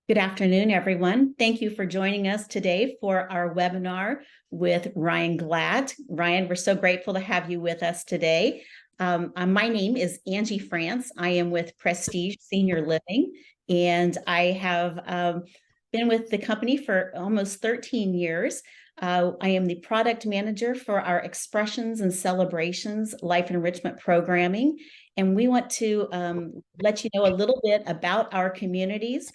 Good afternoon, everyone. Thank you for joining us today for our webinar with Ryan Glatt. Ryan, we're so grateful to have you with us today. My name is Angie France. I am with Prestige Senior Living, and I have been with the company for almost 13 years. I am the product manager for our Expressions and Celebrations Life Enrichment Programming, and we want to let you know a little bit about our communities.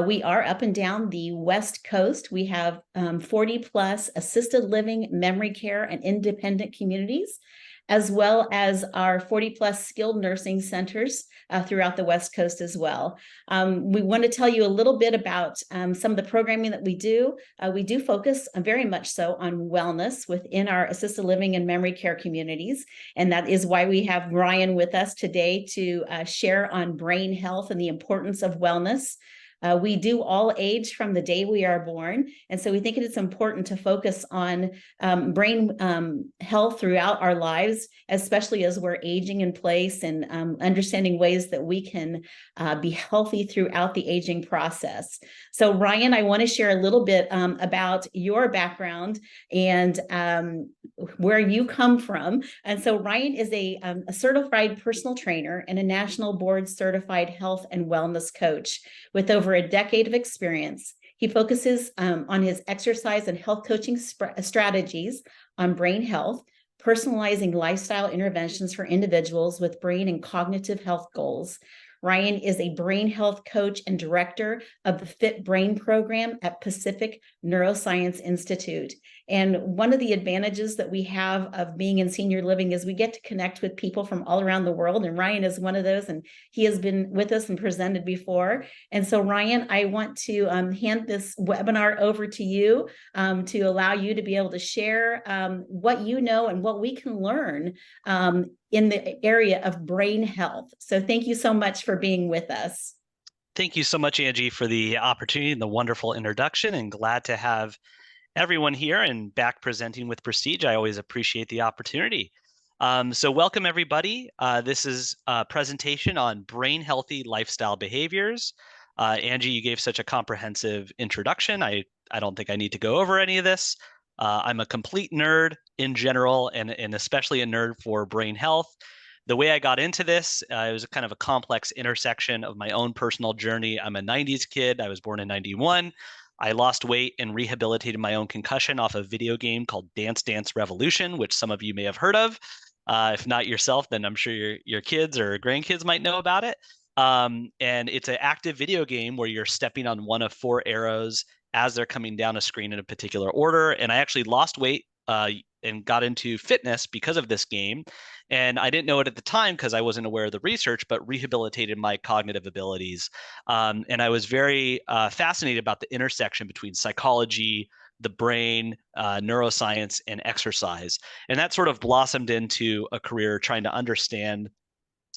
We are up and down the West Coast. We have 40 plus assisted living, memory care, and independent communities, as well as our 40 plus skilled nursing centers throughout the West Coast as well. We want to tell you a little bit about some of the programming that we do. We do focus very much so on wellness within our assisted living and memory care communities. And that is why we have Ryan with us today to share on brain health and the importance of wellness. We do all age from the day we are born. And so we think it's important to focus on brain health throughout our lives, especially as we're aging in place and understanding ways that we can be healthy throughout the aging process. So Ryan, I want to share a little bit about your background and where you come from. And so Ryan is a certified personal trainer and a national board certified health and wellness coach with over a decade of experience. He focuses on his exercise and health coaching strategies on brain health, personalizing lifestyle interventions for individuals with brain and cognitive health goals. Ryan is a brain health coach and director of the Fit Brain program at Pacific Neuroscience Institute. And one of the advantages that we have of being in senior living is we get to connect with people from all around the world. And Ryan is one of those, and he has been with us and presented before. And so Ryan, I want to hand this webinar over to you to allow you to be able to share what you know and what we can learn in the area of brain health. So thank you so much for being with us. Thank you so much, Angie, for the opportunity and the wonderful introduction, and glad to have everyone here and back presenting with Prestige. I always appreciate the opportunity. So welcome, everybody. This is a presentation on brain healthy lifestyle behaviors. Angie, you gave such a comprehensive introduction. I don't think I need to go over any of this. I'm a complete nerd in general, and especially a nerd for brain health. The way I got into this, it was kind of a complex intersection of my own personal journey. I'm a 90s kid. I was born in 91. I lost weight and rehabilitated my own concussion off a video game called Dance Dance Revolution, which some of you may have heard of. If not yourself, then I'm sure your kids or grandkids might know about it. And it's an active video game where you're stepping on one of four arrows as they're coming down a screen in a particular order. And I actually lost weight and got into fitness because of this game. And I didn't know it at the time because I wasn't aware of the research, but rehabilitated my cognitive abilities. And I was very fascinated about the intersection between psychology, the brain, neuroscience, and exercise. And that sort of blossomed into a career trying to understand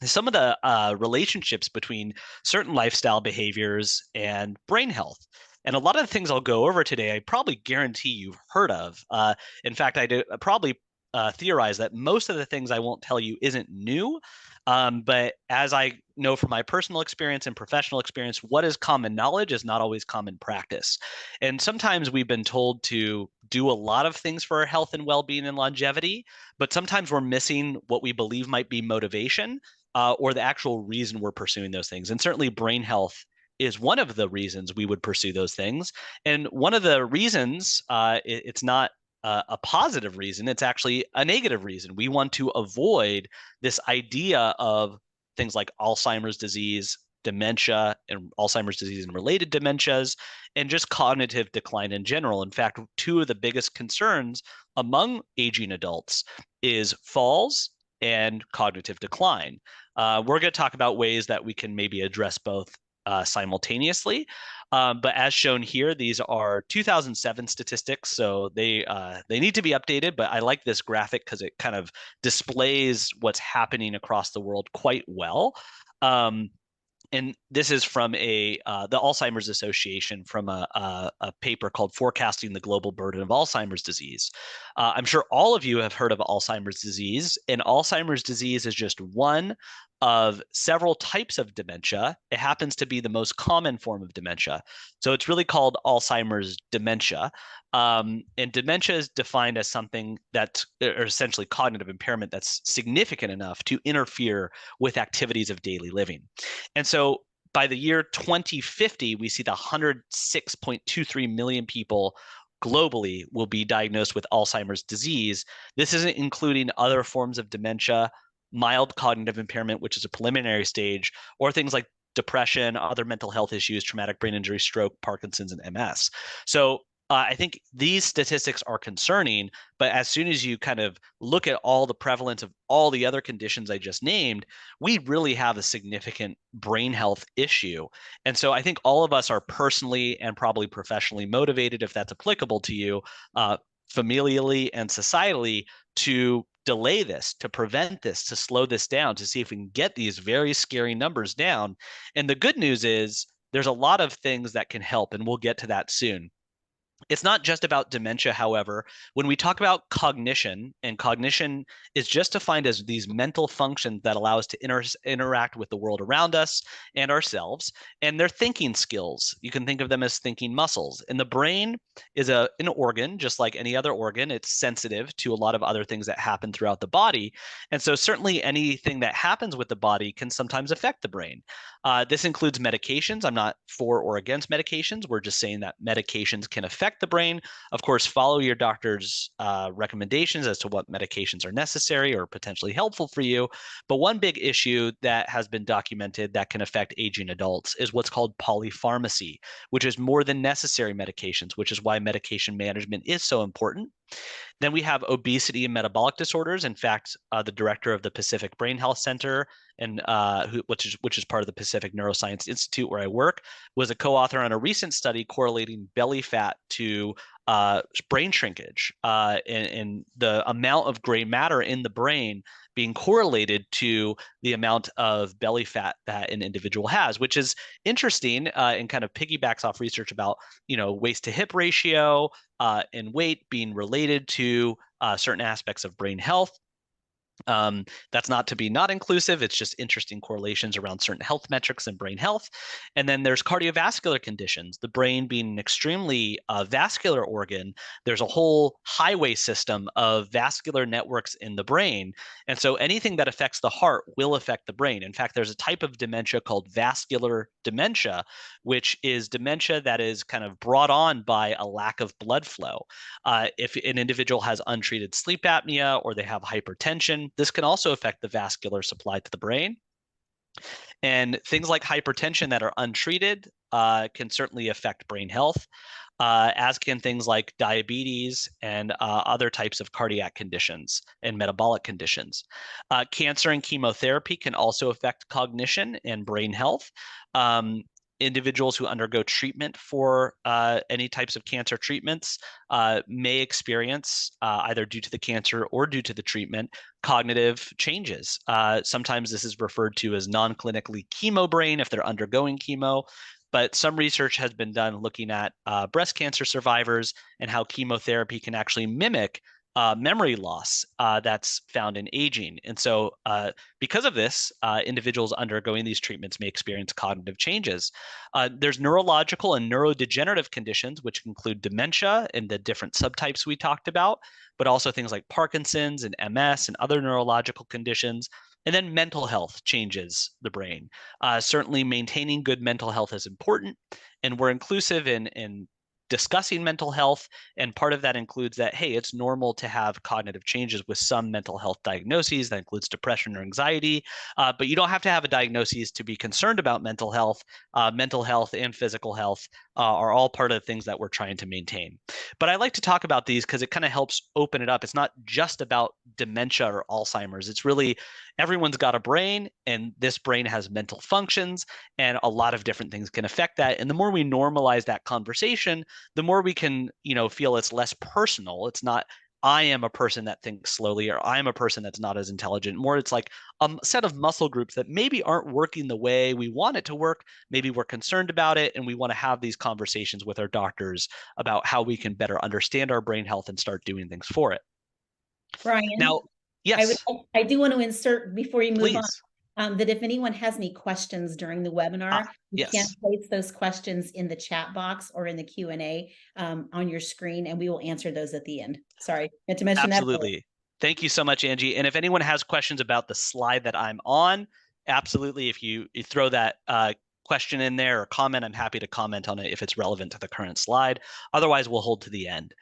some of the relationships between certain lifestyle behaviors and brain health. And a lot of the things I'll go over today, I probably guarantee you've heard of. In fact, I probably theorize that most of the things I won't tell you isn't new. But as I know from my personal experience and professional experience, what is common knowledge is not always common practice. And sometimes we've been told to do a lot of things for our health and well-being and longevity, but sometimes we're missing what we believe might be motivation or the actual reason we're pursuing those things. And certainly brain health is one of the reasons we would pursue those things. And one of the reasons, it's not a positive reason, it's actually a negative reason. We want to avoid this idea of things like Alzheimer's disease, dementia, and Alzheimer's disease and related dementias, and just cognitive decline in general. In fact, two of the biggest concerns among aging adults is falls and cognitive decline. We're going to talk about ways that we can maybe address both simultaneously. But as shown here, these are 2007 statistics, so they need to be updated. But I like this graphic because it kind of displays what's happening across the world quite well. And this is from the Alzheimer's Association, from a paper called Forecasting the Global Burden of Alzheimer's Disease. I'm sure all of you have heard of Alzheimer's disease, and Alzheimer's disease is just one of several types of dementia. It happens to be the most common form of dementia. So it's really called Alzheimer's dementia. And dementia is defined as something that, or essentially cognitive impairment that's significant enough to interfere with activities of daily living. And so by the year 2050, we see the 106.23 million people globally will be diagnosed with Alzheimer's disease. This isn't including other forms of dementia, mild cognitive impairment, which is a preliminary stage, or things like depression, other mental health issues, traumatic brain injury, stroke, Parkinson's, and MS. So I think these statistics are concerning, but as soon as you kind of look at all the prevalence of all the other conditions I just named, we really have a significant brain health issue. And so I think all of us are personally and probably professionally motivated, if that's applicable to you, familially and societally, to delay this, to prevent this, to slow this down, to see if we can get these very scary numbers down. And the good news is there's a lot of things that can help, and we'll get to that soon. It's not just about dementia, however. When we talk about cognition, and cognition is just defined as these mental functions that allow us to interact with the world around us and ourselves, and they're thinking skills. You can think of them as thinking muscles. And the brain is an organ, just like any other organ. It's sensitive to a lot of other things that happen throughout the body. And so certainly anything that happens with the body can sometimes affect the brain. This includes medications. I'm not for or against medications. We're just saying that medications can affect the brain. Of course, follow your doctor's recommendations as to what medications are necessary or potentially helpful for you. But one big issue that has been documented that can affect aging adults is what's called polypharmacy, which is more than necessary medications, which is why medication management is so important. Then we have obesity and metabolic disorders. In fact, the director of the Pacific Brain Health Center, and which is part of the Pacific Neuroscience Institute where I work, was a co-author on a recent study correlating belly fat to brain shrinkage, and the amount of gray matter in the brain being correlated to the amount of belly fat that an individual has, which is interesting, and kind of piggybacks off research about waist to hip ratio and weight being related to certain aspects of brain health. That's not to be not inclusive. It's just interesting correlations around certain health metrics and brain health. And then there's cardiovascular conditions, the brain being an extremely vascular organ. There's a whole highway system of vascular networks in the brain. And so anything that affects the heart will affect the brain. In fact, there's a type of dementia called vascular dementia, which is dementia that is kind of brought on by a lack of blood flow. If an individual has untreated sleep apnea or they have hypertension, this can also affect the vascular supply to the brain. And things like hypertension that are untreated can certainly affect brain health, as can things like diabetes and other types of cardiac conditions and metabolic conditions. Cancer and chemotherapy can also affect cognition and brain health. Individuals who undergo treatment for any types of cancer treatments may experience, either due to the cancer or due to the treatment, cognitive changes. Sometimes this is referred to as non-clinically chemo brain if they're undergoing chemo. But some research has been done looking at breast cancer survivors and how chemotherapy can actually mimic memory loss that's found in aging. And so because of this, individuals undergoing these treatments may experience cognitive changes. There's neurological and neurodegenerative conditions, which include dementia and the different subtypes we talked about, but also things like Parkinson's and MS and other neurological conditions. And then mental health changes the brain. Certainly maintaining good mental health is important, and we're inclusive in discussing mental health, and part of that includes that, hey, it's normal to have cognitive changes with some mental health diagnoses. That includes depression or anxiety, but you don't have to have a diagnosis to be concerned about mental health. Mental health and physical health are all part of the things that we're trying to maintain. But I like to talk about these because it kind of helps open it up. It's not just about dementia or Alzheimer's. It's really everyone's got a brain, and this brain has mental functions, and a lot of different things can affect that. And the more we normalize that conversation, the more we can, feel it's less personal. It's not I am a person that thinks slowly, or I am a person that's not as intelligent. More, it's like a set of muscle groups that maybe aren't working the way we want it to work. Maybe we're concerned about it, and we want to have these conversations with our doctors about how we can better understand our brain health and start doing things for it. Brian, Now, yes, I do want to insert before you move on, please. that if anyone has any questions during the webinar, you can Yes, place those questions in the chat box or in the Q&A on your screen, and we will answer those at the end. Sorry, meant to mention that. absolutely. Thank you so much, Angie. And if anyone has questions about the slide that I'm on, absolutely, if you throw that question in there or comment, I'm happy to comment on it if it's relevant to the current slide. Otherwise, we'll hold to the end.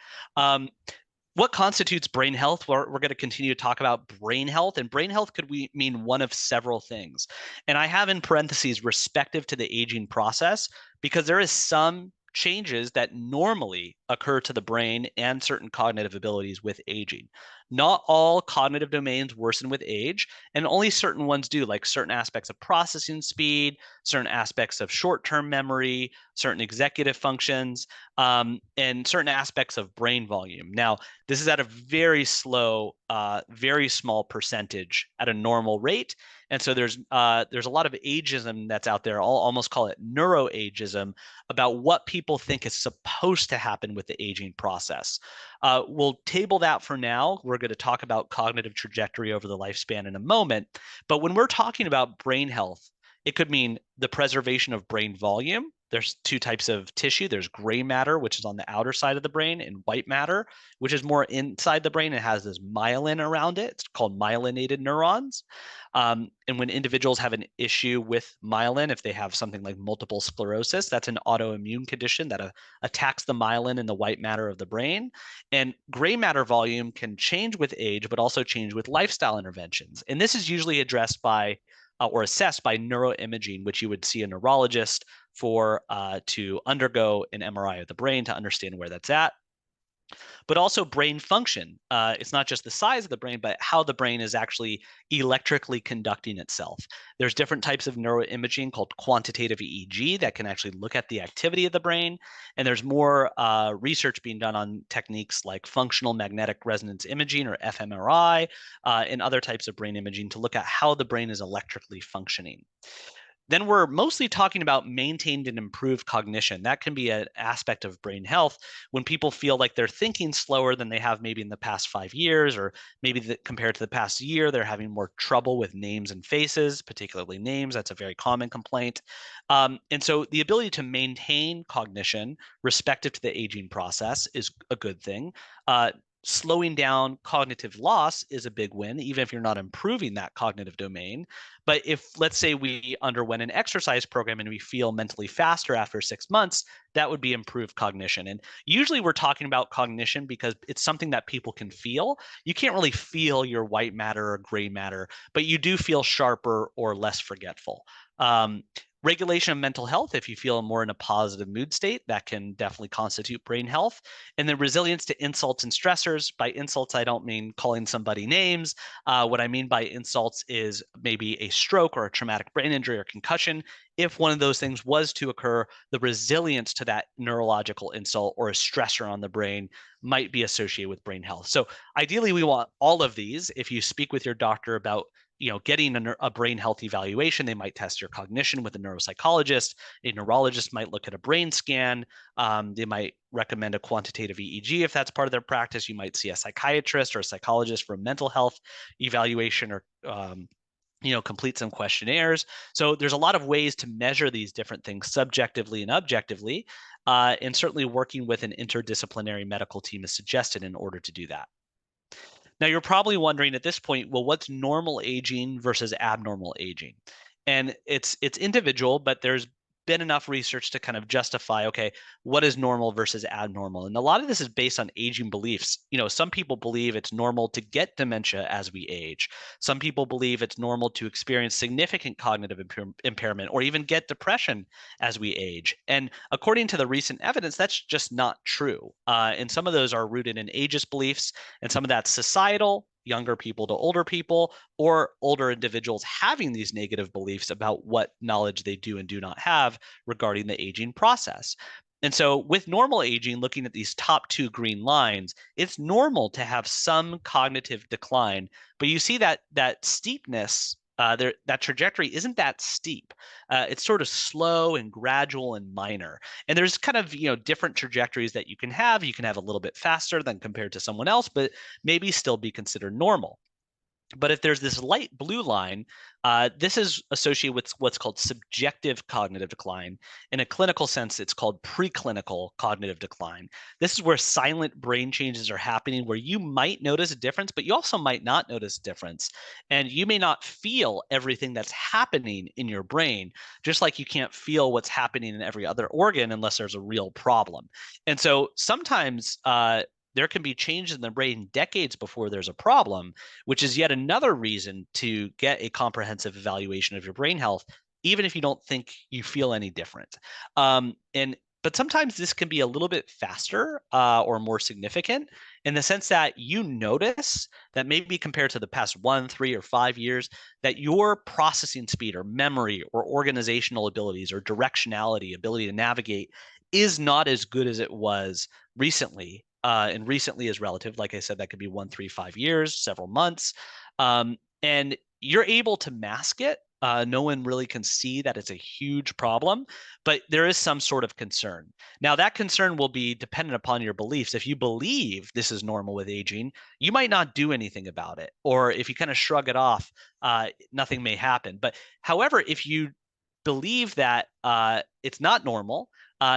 What constitutes brain health? We're going to continue to talk about brain health, and brain health could mean one of several things. And I have in parentheses respective to the aging process, because there is some changes that normally occur to the brain and certain cognitive abilities with aging. Not all cognitive domains worsen with age, and only certain ones do, like certain aspects of processing speed, certain aspects of short-term memory, certain executive functions, and certain aspects of brain volume. Now, this is at a very slow, very small percentage at a normal rate. And so there's a lot of ageism that's out there. I'll almost call it neuroageism about what people think is supposed to happen with the aging process. We'll table that for now. We're going to talk about cognitive trajectory over the lifespan in a moment. But when we're talking about brain health, it could mean the preservation of brain volume. There's two types of tissue. There's gray matter, which is on the outer side of the brain, and white matter, which is more inside the brain. It has this myelin around it. It's called myelinated neurons. And when individuals have an issue with myelin, if they have something like multiple sclerosis, that's an autoimmune condition that attacks the myelin and the white matter of the brain. And gray matter volume can change with age, but also change with lifestyle interventions. And this is usually addressed by or assessed by neuroimaging, which you would see a neurologist for to undergo an MRI of the brain to understand where that's at. But also brain function. It's not just the size of the brain, but how the brain is actually electrically conducting itself. There's different types of neuroimaging called quantitative EEG that can actually look at the activity of the brain. And there's more research being done on techniques like functional magnetic resonance imaging, or fMRI, and other types of brain imaging to look at how the brain is electrically functioning. Then we're mostly talking about maintained and improved cognition. That can be an aspect of brain health when people feel like they're thinking slower than they have maybe in the past 5 years, or maybe compared to the past year, they're having more trouble with names and faces, particularly names. That's a very common complaint. And so the ability to maintain cognition respective to the aging process is a good thing. Slowing down cognitive loss is a big win, even if you're not improving that cognitive domain. But if, let's say, we underwent an exercise program and we feel mentally faster after 6 months, that would be improved cognition. And usually we're talking about cognition because it's something that people can feel. You can't really feel your white matter or gray matter, but you do feel sharper or less forgetful. Regulation of mental health, if you feel more in a positive mood state, that can definitely constitute brain health. And then resilience to insults and stressors. By insults, I don't mean calling somebody names. What I mean by insults is maybe a stroke or a traumatic brain injury or concussion. If one of those things was to occur, the resilience to that neurological insult or a stressor on the brain might be associated with brain health. So ideally, we want all of these. If you speak with your doctor about getting a brain health evaluation, they might test your cognition with a neuropsychologist. A neurologist might look at a brain scan. They might recommend a quantitative EEG if that's part of their practice. You might see a psychiatrist or a psychologist for a mental health evaluation, or complete some questionnaires. So there's a lot of ways to measure these different things subjectively and objectively, and certainly working with an interdisciplinary medical team is suggested in order to do that. Now, you're probably wondering at this point, well, what's normal aging versus abnormal aging? And it's individual, but there's been enough research to kind of justify, okay, what is normal versus abnormal? And a lot of this is based on aging beliefs. Some people believe it's normal to get dementia as we age. Some people believe it's normal to experience significant cognitive impairment or even get depression as we age. And according to the recent evidence, that's just not true. And some of those are rooted in ageist beliefs, and some of that's societal, younger people to older people, or older individuals having these negative beliefs about what knowledge they do and do not have regarding the aging process. And so with normal aging, looking at these top two green lines, it's normal to have some cognitive decline, but you see that steepness, that trajectory isn't that steep. It's sort of slow and gradual and minor. And there's kind of, different trajectories that you can have. You can have a little bit faster than compared to someone else, but maybe still be considered normal. But if there's this light blue line, this is associated with what's called subjective cognitive decline. In a clinical sense, it's called preclinical cognitive decline. This is where silent brain changes are happening, where you might notice a difference, but you also might not notice a difference. And you may not feel everything that's happening in your brain, just like you can't feel what's happening in every other organ unless there's a real problem. And so sometimes there can be changes in the brain decades before there's a problem, which is yet another reason to get a comprehensive evaluation of your brain health, even if you don't think you feel any different. But sometimes this can be a little bit faster or more significant in the sense that you notice that maybe compared to the past 1, 3, or 5 years, that your processing speed or memory or organizational abilities or directionality, ability to navigate, is not as good as it was recently. And recently is relative. Like I said, that could be 1, 3, 5 years, several months. And you're able to mask it. No one really can see that it's a huge problem, but there is some sort of concern. Now, that concern will be dependent upon your beliefs. If you believe this is normal with aging, you might not do anything about it. Or if you kind of shrug it off, nothing may happen. But however, if you believe that it's not normal,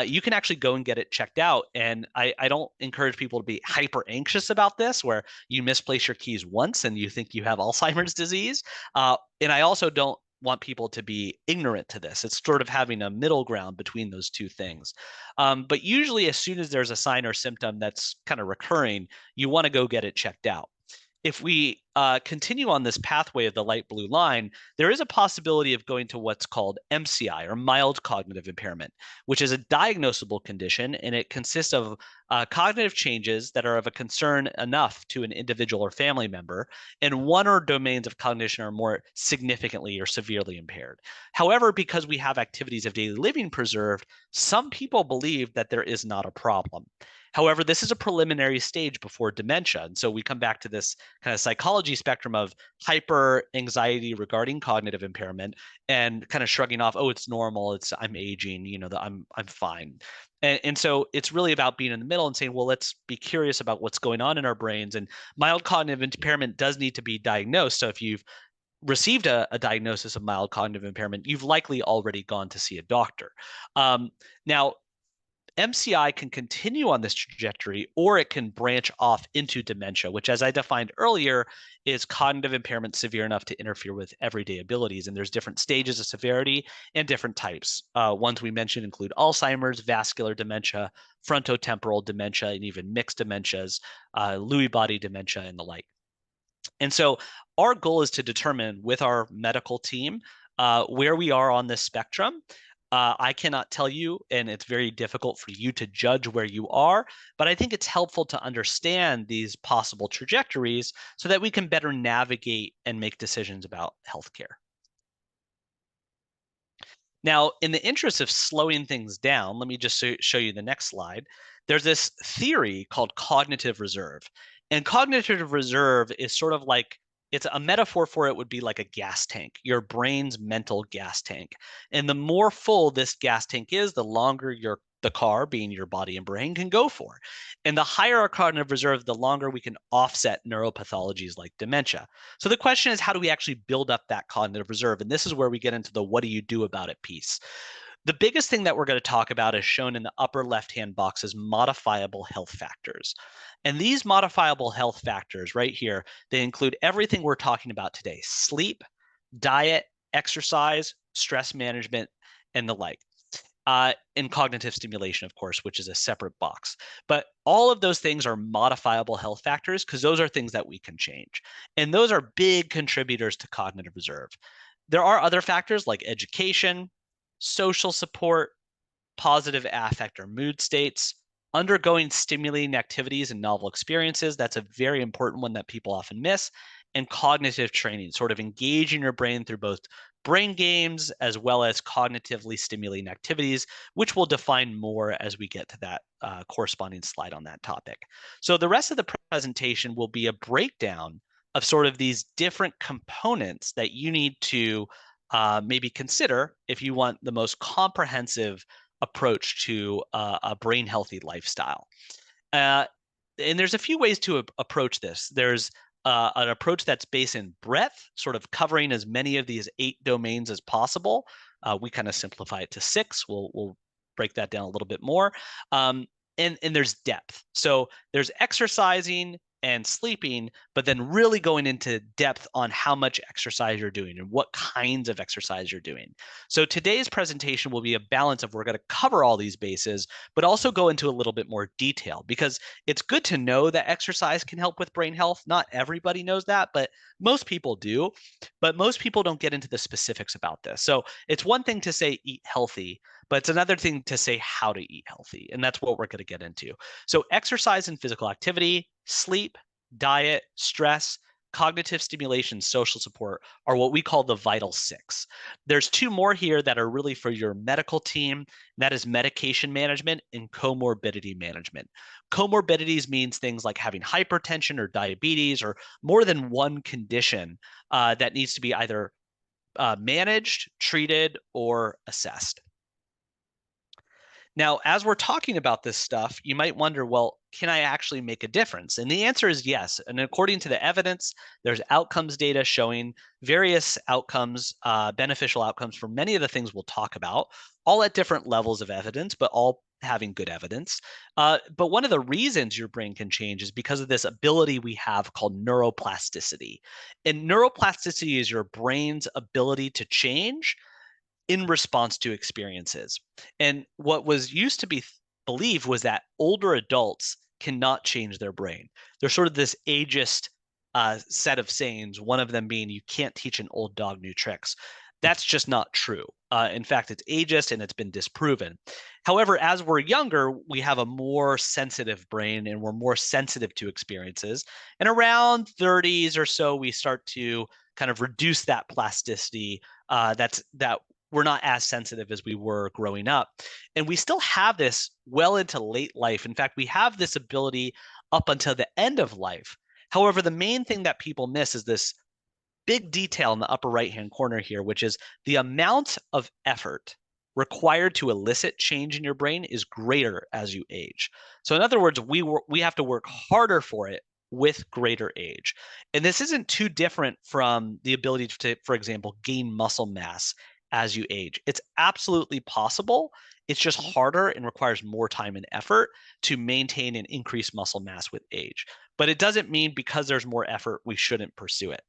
you can actually go and get it checked out. And I don't encourage people to be hyper anxious about this, where you misplace your keys once and you think you have Alzheimer's disease. And I also don't want people to be ignorant to this. It's sort of having a middle ground between those two things. But usually, as soon as there's a sign or symptom that's kind of recurring, you want to go get it checked out. If we continue on this pathway of the light blue line, there is a possibility of going to what's called MCI, or mild cognitive impairment, which is a diagnosable condition, and it consists of cognitive changes that are of a concern enough to an individual or family member, and one or domains of cognition are more significantly or severely impaired. However, because we have activities of daily living preserved, some people believe that there is not a problem. However, this is a preliminary stage before dementia. And so we come back to this kind of psychology spectrum of hyper anxiety regarding cognitive impairment and kind of shrugging off, oh, it's normal, I'm aging, I'm fine. And so it's really about being in the middle and saying, well, let's be curious about what's going on in our brains. And mild cognitive impairment does need to be diagnosed. So if you've received a diagnosis of mild cognitive impairment, you've likely already gone to see a doctor. Now, MCI can continue on this trajectory, or it can branch off into dementia, which, as I defined earlier, is cognitive impairment severe enough to interfere with everyday abilities. And there's different stages of severity and different types. Ones we mentioned include Alzheimer's, vascular dementia, frontotemporal dementia, and even mixed dementias, Lewy body dementia, and the like. And so our goal is to determine with our medical team where we are on this spectrum. I cannot tell you, and it's very difficult for you to judge where you are, but I think it's helpful to understand these possible trajectories so that we can better navigate and make decisions about healthcare. Now, in the interest of slowing things down, let me just show you the next slide. There's this theory called cognitive reserve. And cognitive reserve is sort of like, it's a metaphor for it would be like a gas tank, your brain's mental gas tank. And the more full this gas tank is, the longer the car, being your body and brain, can go for. And the higher our cognitive reserve, the longer we can offset neuropathologies like dementia. So the question is, how do we actually build up that cognitive reserve? And this is where we get into the what do you do about it piece. The biggest thing that we're going to talk about is shown in the upper left-hand box as modifiable health factors. And these modifiable health factors right here, they include everything we're talking about today: sleep, diet, exercise, stress management, and the like. And cognitive stimulation, of course, which is a separate box. But all of those things are modifiable health factors because those are things that we can change. And those are big contributors to cognitive reserve. There are other factors like education, social support, positive affect or mood states, undergoing stimulating activities and novel experiences. That's a very important one that people often miss. and cognitive training, sort of engaging your brain through both brain games as well as cognitively stimulating activities, which we'll define more as we get to that corresponding slide on that topic. So the rest of the presentation will be a breakdown of sort of these different components that you need to maybe consider if you want the most comprehensive approach to a brain healthy lifestyle. And there's a few ways to approach this. There's an approach that's based in breadth, sort of covering as many of these 8 domains as possible. We kind of simplify it to 6. We'll break that down a little bit more. And there's depth. So there's exercising and sleeping, but then really going into depth on how much exercise you're doing and what kinds of exercise you're doing. So today's presentation will be a balance of we're going to cover all these bases, but also go into a little bit more detail, because it's good to know that exercise can help with brain health. Not everybody knows that, but most people do. But most people don't get into the specifics about this. So it's one thing to say eat healthy, but it's another thing to say how to eat healthy. And that's what we're going to get into. So exercise and physical activity, sleep, diet, stress, cognitive stimulation, social support are what we call the vital 6. There's 2 more here that are really for your medical team. That is medication management and comorbidity management. Comorbidities means things like having hypertension or diabetes or more than one condition that needs to be either managed, treated, or assessed. Now, as we're talking about this stuff, you might wonder, well, can I actually make a difference? And the answer is yes. And according to the evidence, there's outcomes data showing various outcomes, beneficial outcomes for many of the things we'll talk about, all at different levels of evidence, but all having good evidence. But one of the reasons your brain can change is because of this ability we have called neuroplasticity. And neuroplasticity is your brain's ability to change in response to experiences. And what was used to be believed was that older adults cannot change their brain. There's sort of this ageist set of sayings, one of them being you can't teach an old dog new tricks. That's just not true. In fact, it's ageist and it's been disproven. However, as we're younger, we have a more sensitive brain and we're more sensitive to experiences. And around 30s or so, we start to kind of reduce that plasticity that we're not as sensitive as we were growing up. And we still have this well into late life. In fact, we have this ability up until the end of life. However, the main thing that people miss is this big detail in the upper right-hand corner here, which is the amount of effort required to elicit change in your brain is greater as you age. So in other words, we have to work harder for it with greater age. And this isn't too different from the ability to, for example, gain muscle mass as you age. It's absolutely possible. It's just harder and requires more time and effort to maintain and increase muscle mass with age. But it doesn't mean because there's more effort, we shouldn't pursue it.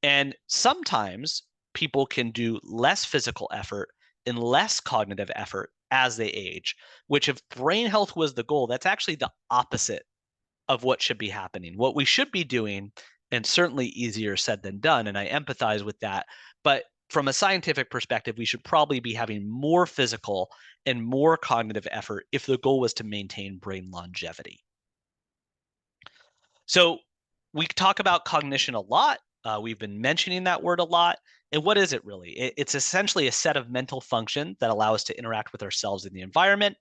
And sometimes people can do less physical effort and less cognitive effort as they age, which if brain health was the goal, that's actually the opposite of what should be happening. What we should be doing, and certainly easier said than done, and I empathize with that, but from a scientific perspective, we should probably be having more physical and more cognitive effort if the goal was to maintain brain longevity. So we talk about cognition a lot. We've been mentioning that word a lot. And what is it really? It's essentially a set of mental functions that allow us to interact with ourselves in the environment.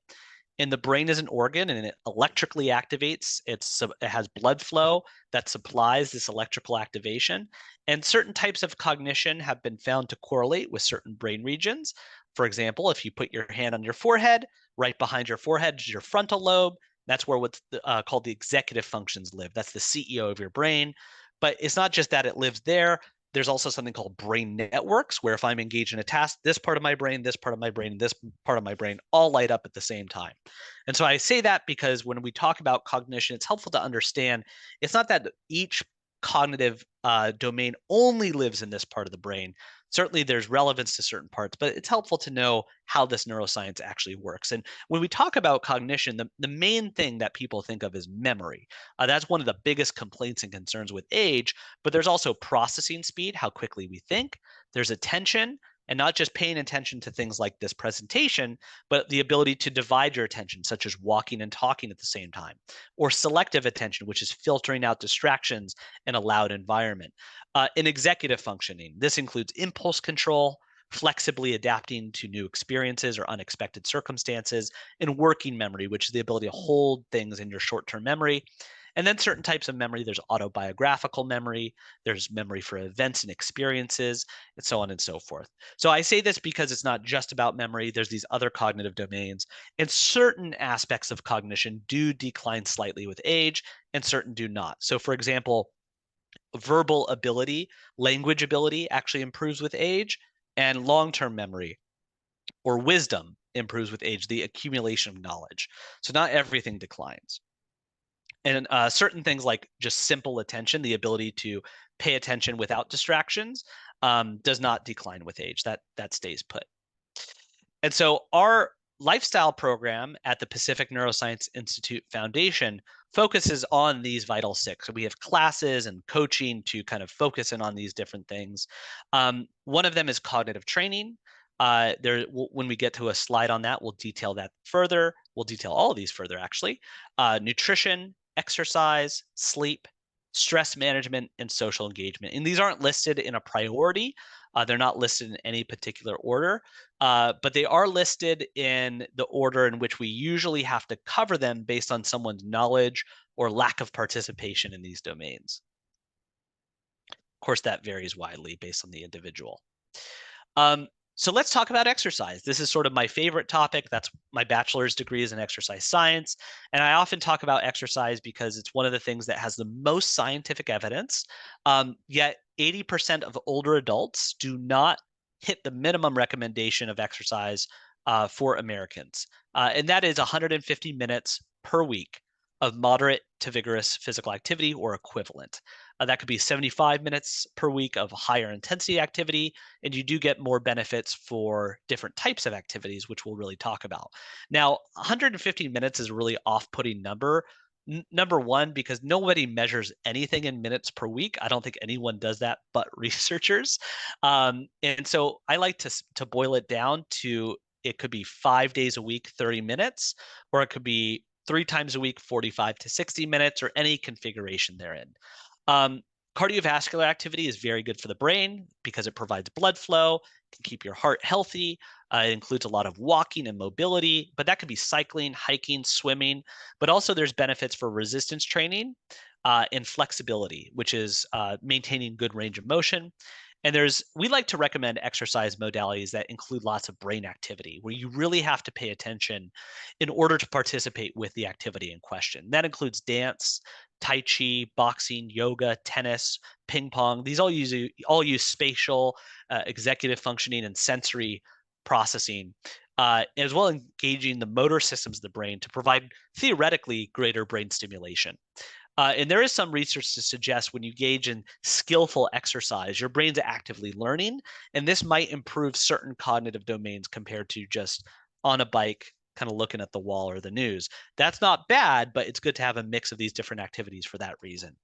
And the brain is an organ and it electrically activates. It has blood flow that supplies this electrical activation. And certain types of cognition have been found to correlate with certain brain regions. For example, if you put your hand on your forehead, right behind your forehead is your frontal lobe. That's where what's called the executive functions live. That's the CEO of your brain. But it's not just that it lives there. There's also something called brain networks, where if I'm engaged in a task, this part of my brain, this part of my brain, this part of my brain all light up at the same time. And so I say that because when we talk about cognition, it's helpful to understand it's not that each cognitive domain only lives in this part of the brain. Certainly there's relevance to certain parts, but it's helpful to know how this neuroscience actually works. And when we talk about cognition, the main thing that people think of is memory. That's one of the biggest complaints and concerns with age, but there's also processing speed, how quickly we think. There's attention, and not just paying attention to things like this presentation, but the ability to divide your attention, such as walking and talking at the same time, or selective attention, which is filtering out distractions in a loud environment. In executive functioning, this includes impulse control, flexibly adapting to new experiences or unexpected circumstances, and working memory, which is the ability to hold things in your short-term memory. And then certain types of memory, there's autobiographical memory, there's memory for events and experiences, and so on and so forth. So I say this because it's not just about memory, there's these other cognitive domains, and certain aspects of cognition do decline slightly with age, and certain do not. So for example, verbal ability, language ability actually improves with age, and long-term memory or wisdom improves with age, the accumulation of knowledge. So not everything declines. And certain things like just simple attention, the ability to pay attention without distractions, does not decline with age. That stays put. And so our lifestyle program at the Pacific Neuroscience Institute Foundation focuses on these vital six. So we have classes and coaching to kind of focus in on these different things. One of them is cognitive training. When we get to a slide on that, we'll detail that further. We'll detail all of these further, actually. Nutrition, exercise, sleep, stress management, and social engagement. And these aren't listed in a priority. They're not listed in any particular order, but they are listed in the order in which we usually have to cover them based on someone's knowledge or lack of participation in these domains. Of course, that varies widely based on the individual. So let's talk about exercise. This is sort of my favorite topic. That's my bachelor's degree is in exercise science. And I often talk about exercise because it's one of the things that has the most scientific evidence. Yet 80% of older adults do not hit the minimum recommendation of exercise for Americans. And that is 150 minutes per week of moderate to vigorous physical activity or equivalent. That could be 75 minutes per week of higher intensity activity, and you do get more benefits for different types of activities, which we'll really talk about. Now, 150 minutes is a really off-putting number. Number one, because nobody measures anything in minutes per week. I don't think anyone does that but researchers. And so I like to boil it down to it could be 5 days a week, 30 minutes, or it could be 3 times a week, 45 to 60 minutes, or any configuration therein. Cardiovascular activity is very good for the brain because it provides blood flow, can keep your heart healthy. It includes a lot of walking and mobility, but that could be cycling, hiking, swimming. But also there's benefits for resistance training and flexibility, which is maintaining good range of motion. And we like to recommend exercise modalities that include lots of brain activity, where you really have to pay attention in order to participate with the activity in question. That includes dance, Tai Chi, boxing, yoga, tennis, ping pong. These all use spatial, executive functioning, and sensory processing, as well as engaging the motor systems of the brain to provide theoretically greater brain stimulation. And there is some research to suggest when you engage in skillful exercise, your brain's actively learning, and this might improve certain cognitive domains compared to just on a bike, kind of looking at the wall or the news. That's not bad, but it's good to have a mix of these different activities for that reason.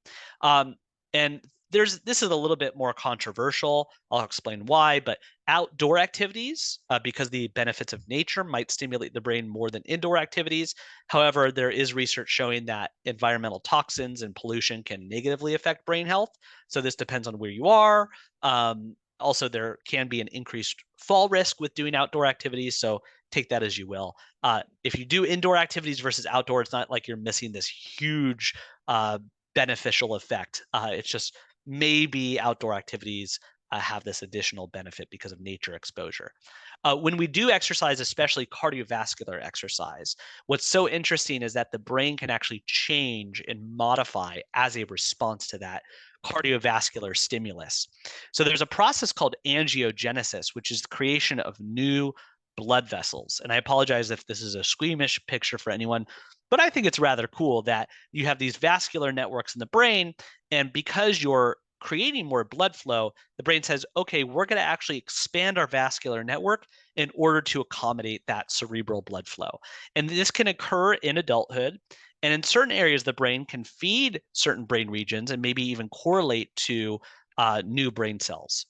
And this is a little bit more controversial. I'll explain why, but outdoor activities, because the benefits of nature might stimulate the brain more than indoor activities. However, there is research showing that environmental toxins and pollution can negatively affect brain health. So this depends on where you are. Also, there can be an increased fall risk with doing outdoor activities. So take that as you will. If you do indoor activities versus outdoor, it's not like you're missing this huge beneficial effect. It's just maybe outdoor activities have this additional benefit because of nature exposure. When we do exercise, especially cardiovascular exercise, what's so interesting is that the brain can actually change and modify as a response to that cardiovascular stimulus. So there's a process called angiogenesis, which is the creation of new blood vessels. And I apologize if this is a squeamish picture for anyone, but I think it's rather cool that you have these vascular networks in the brain, and because you're creating more blood flow, the brain says, okay, we're going to actually expand our vascular network in order to accommodate that cerebral blood flow. And this can occur in adulthood. And in certain areas, the brain can feed certain brain regions and maybe even correlate to new brain cells.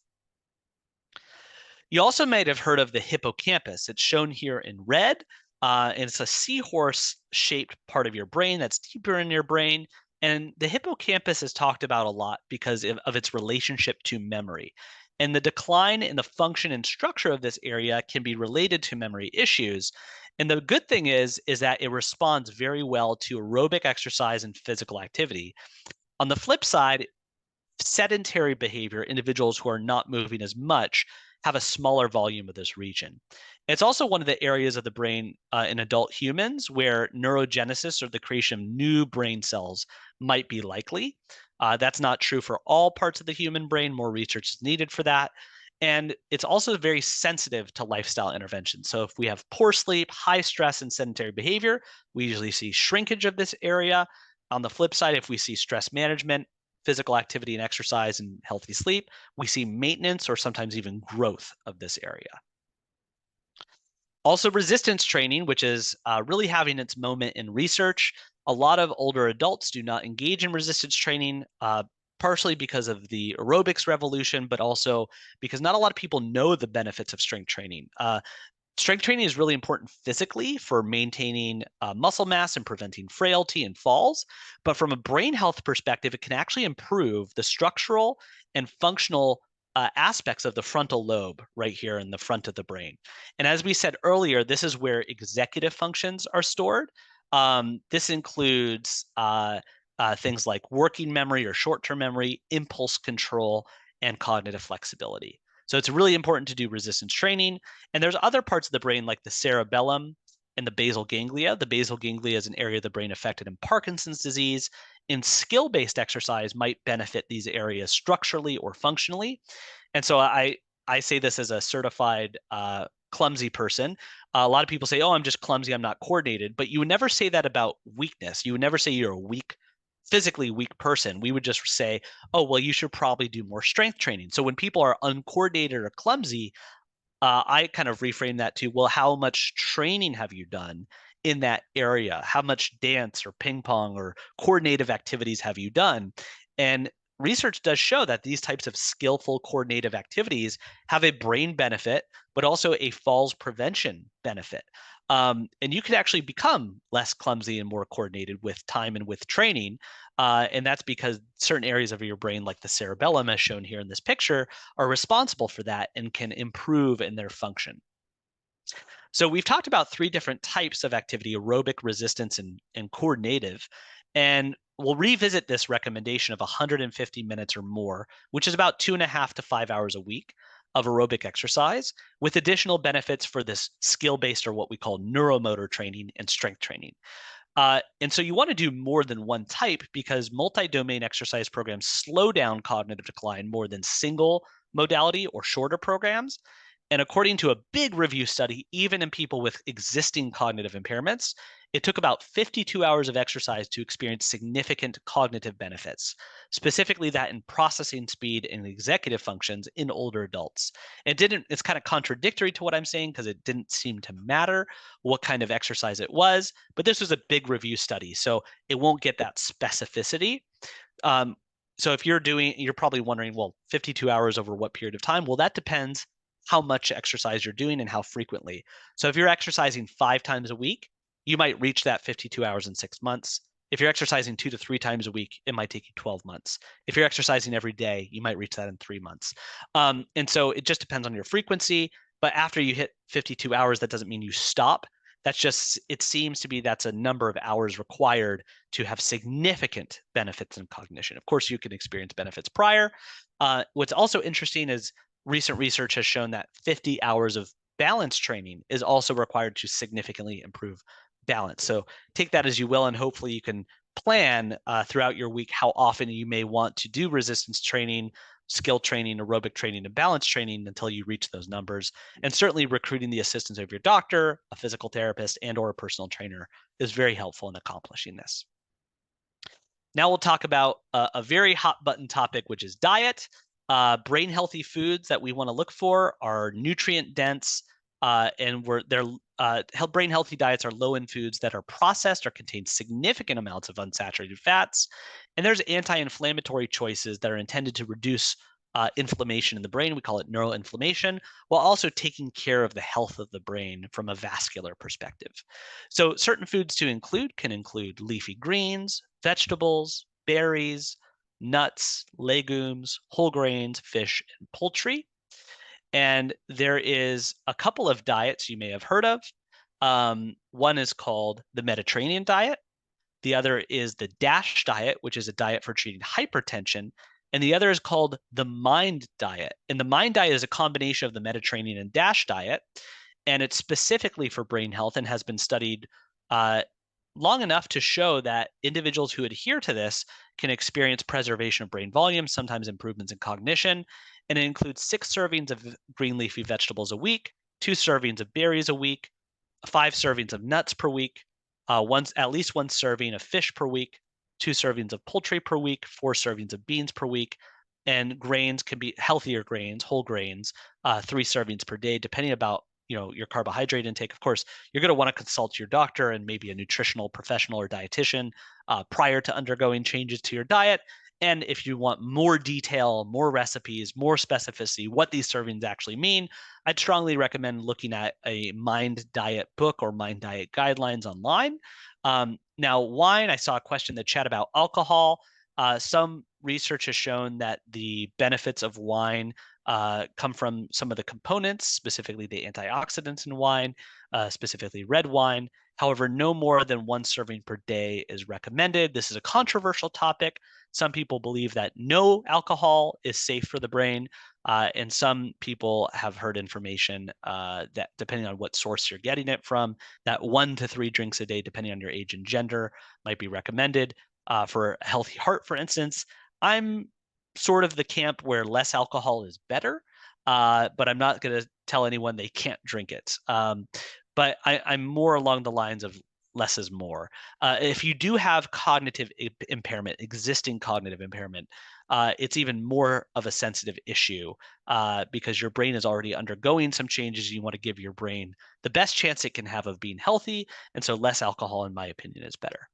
You also might have heard of the hippocampus. It's shown here in red, and it's a seahorse-shaped part of your brain that's deeper in your brain. And the hippocampus is talked about a lot because of its relationship to memory. And the decline in the function and structure of this area can be related to memory issues. And the good thing is that it responds very well to aerobic exercise and physical activity. On the flip side, sedentary behavior, individuals who are not moving as much, have a smaller volume of this region. It's also one of the areas of the brain in adult humans where neurogenesis, or the creation of new brain cells, might be likely. That's not true for all parts of the human brain. More research is needed for that. And it's also very sensitive to lifestyle interventions. So if we have poor sleep, high stress, and sedentary behavior, we usually see shrinkage of this area. On the flip side, if we see stress management, physical activity and exercise, and healthy sleep, we see maintenance or sometimes even growth of this area. Also, resistance training, which is really having its moment in research. A lot of older adults do not engage in resistance training, partially because of the aerobics revolution, but also because not a lot of people know the benefits of strength training. Strength training is really important physically for maintaining muscle mass and preventing frailty and falls. But from a brain health perspective, it can actually improve the structural and functional aspects of the frontal lobe right here in the front of the brain. And as we said earlier, this is where executive functions are stored. This includes things like working memory or short-term memory, impulse control, and cognitive flexibility. So it's really important to do resistance training. And there's other parts of the brain like the cerebellum and the basal ganglia. The basal ganglia is an area of the brain affected in Parkinson's disease. And skill-based exercise might benefit these areas structurally or functionally. And so I say this as a certified clumsy person. A lot of people say, oh, I'm just clumsy, I'm not coordinated. But you would never say that about weakness. You would never say you're a physically weak person. We would just say, oh, well, you should probably do more strength training. So when people are uncoordinated or clumsy, I kind of reframe that to, well, how much training have you done in that area? How much dance or ping pong or coordinative activities have you done? And research does show that these types of skillful coordinative activities have a brain benefit, but also a falls prevention benefit. And you can actually become less clumsy and more coordinated with time and with training. And that's because certain areas of your brain, like the cerebellum, as shown here in this picture, are responsible for that and can improve in their function. So we've talked about three different types of activity: aerobic, resistance, and coordinative. And we'll revisit this recommendation of 150 minutes or more, which is about 2.5 to 5 hours a week of aerobic exercise, with additional benefits for this skill-based, or what we call neuromotor training, and strength training. And so you want to do more than one type because multi-domain exercise programs slow down cognitive decline more than single modality or shorter programs. And according to a big review study, even in people with existing cognitive impairments, it took about 52 hours of exercise to experience significant cognitive benefits, specifically that in processing speed and executive functions in older adults. It's kind of contradictory to what I'm saying because it didn't seem to matter what kind of exercise it was, but this was a big review study, so it won't get that specificity. So if you're probably wondering, well, 52 hours over what period of time? Well, that depends how much exercise you're doing and how frequently. So if you're exercising 5 times a week, you might reach that 52 hours in 6 months. If you're exercising 2 to 3 times a week, it might take you 12 months. If you're exercising every day, you might reach that in 3 months. And so it just depends on your frequency. But after you hit 52 hours, that doesn't mean you stop. It seems to be that's a number of hours required to have significant benefits in cognition. Of course, you can experience benefits prior. What's also interesting is recent research has shown that 50 hours of balance training is also required to significantly improve balance. So take that as you will, and hopefully you can plan throughout your week how often you may want to do resistance training, skill training, aerobic training, and balance training until you reach those numbers. And certainly recruiting the assistance of your doctor, a physical therapist, and or a personal trainer is very helpful in accomplishing this. Now we'll talk about a very hot button topic, which is diet. Brain healthy foods that we want to look for are nutrient dense, and brain healthy diets are low in foods that are processed or contain significant amounts of unsaturated fats. And there's anti-inflammatory choices that are intended to reduce inflammation in the brain. We call it neuroinflammation, while also taking care of the health of the brain from a vascular perspective. So certain foods to include can include leafy greens, vegetables, berries, nuts, legumes, whole grains, fish, and poultry. And there is a couple of diets you may have heard of. One is called the Mediterranean diet. The other is the DASH diet, which is a diet for treating hypertension. And the other is called the MIND diet. And the MIND diet is a combination of the Mediterranean and DASH diet. And it's specifically for brain health and has been studied long enough to show that individuals who adhere to this can experience preservation of brain volume, sometimes improvements in cognition. And it includes 6 servings of green leafy vegetables a week, 2 servings of berries a week, 5 servings of nuts per week, at least 1 serving of fish per week, 2 servings of poultry per week, 4 servings of beans per week, and grains can be healthier grains, whole grains, 3 servings per day, depending about your carbohydrate intake. Of course, you're going to want to consult your doctor and maybe a nutritional professional or dietitian prior to undergoing changes to your diet. And if you want more detail, more recipes, more specificity, what these servings actually mean, I'd strongly recommend looking at a Mind Diet book or Mind Diet guidelines online. Now, wine, I saw a question in the chat about alcohol. Some research has shown that the benefits of wine come from some of the components, specifically the antioxidants in wine, specifically red wine. However, no more than 1 serving per day is recommended. This is a controversial topic. Some people believe that no alcohol is safe for the brain, and some people have heard information that, depending on what source you're getting it from, that 1 to 3 drinks a day, depending on your age and gender, might be recommended. For a healthy heart, for instance, I'm sort of the camp where less alcohol is better, but I'm not going to tell anyone they can't drink it. But I'm more along the lines of less is more. If you do have cognitive impairment, existing cognitive impairment, it's even more of a sensitive issue because your brain is already undergoing some changes. You want to give your brain the best chance it can have of being healthy. And so less alcohol, in my opinion, is better.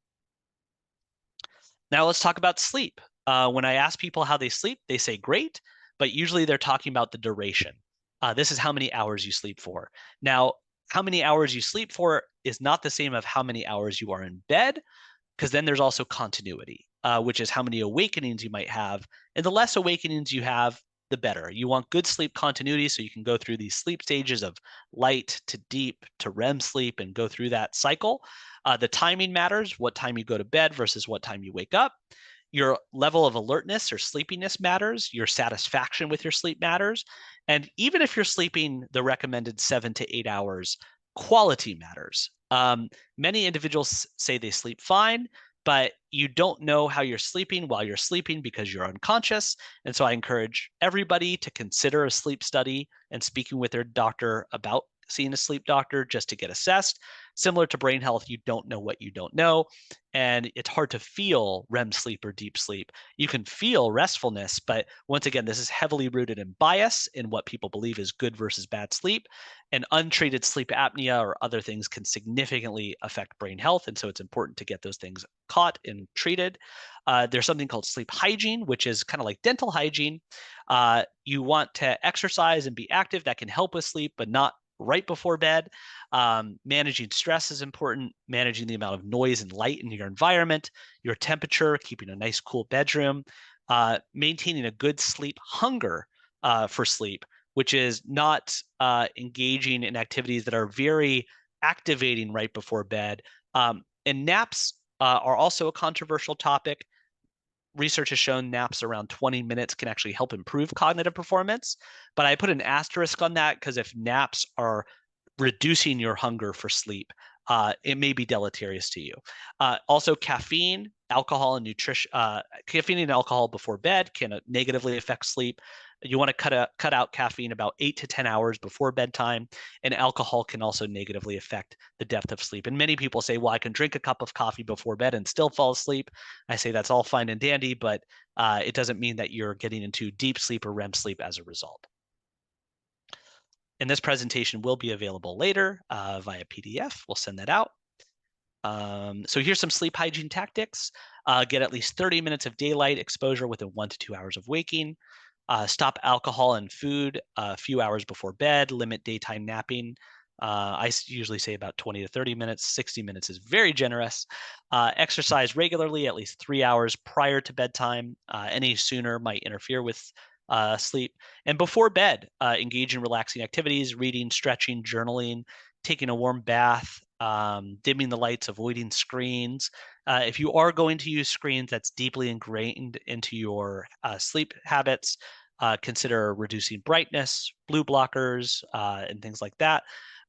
Now let's talk about sleep. When I ask people how they sleep, they say great, but usually they're talking about the duration. This is how many hours you sleep for. Now, how many hours you sleep for is not the same of how many hours you are in bed, because then there's also continuity, which is how many awakenings you might have. And the less awakenings you have, the better. You want good sleep continuity so you can go through these sleep stages of light to deep to REM sleep and go through that cycle. The timing matters, what time you go to bed versus what time you wake up. Your level of alertness or sleepiness matters. Your satisfaction with your sleep matters. And even if you're sleeping the recommended 7 to 8 hours, quality matters. Many individuals say they sleep fine, but you don't know how you're sleeping while you're sleeping because you're unconscious. And so I encourage everybody to consider a sleep study and speaking with their doctor about seeing a sleep doctor just to get assessed. Similar to brain health, you don't know what you don't know. And it's hard to feel REM sleep or deep sleep. You can feel restfulness, but once again, this is heavily rooted in bias in what people believe is good versus bad sleep. And untreated sleep apnea or other things can significantly affect brain health. And so it's important to get those things caught and treated. There's something called sleep hygiene, which is kind of like dental hygiene. You want to exercise and be active. That can help with sleep, but not right before bed. Managing stress is important, managing the amount of noise and light in your environment, your temperature, keeping a nice cool bedroom, maintaining a good sleep hunger for sleep, which is not engaging in activities that are very activating right before bed. And naps are also a controversial topic. Research has shown naps around 20 minutes can actually help improve cognitive performance. But I put an asterisk on that because if naps are reducing your hunger for sleep, it may be deleterious to you. Also, caffeine, alcohol, and nutrition. Caffeine and alcohol before bed can negatively affect sleep. You want to cut out caffeine about 8 to 10 hours before bedtime, and alcohol can also negatively affect the depth of sleep. And many people say, well, I can drink a cup of coffee before bed and still fall asleep. I say that's all fine and dandy, but it doesn't mean that you're getting into deep sleep or REM sleep as a result. And this presentation will be available later via PDF. We'll send that out. So here's some sleep hygiene tactics. Get at least 30 minutes of daylight exposure within 1 to 2 hours of waking. Stop alcohol and food a few hours before bed. Limit daytime napping. Usually say about 20 to 30 minutes. 60 minutes is very generous. Exercise regularly, at least 3 hours prior to bedtime. Any sooner might interfere with sleep. And before bed, engage in relaxing activities, reading, stretching, journaling, taking a warm bath, dimming the lights, avoiding screens. If you are going to use screens, that's deeply ingrained into your sleep habits. Consider reducing brightness, blue blockers, and things like that.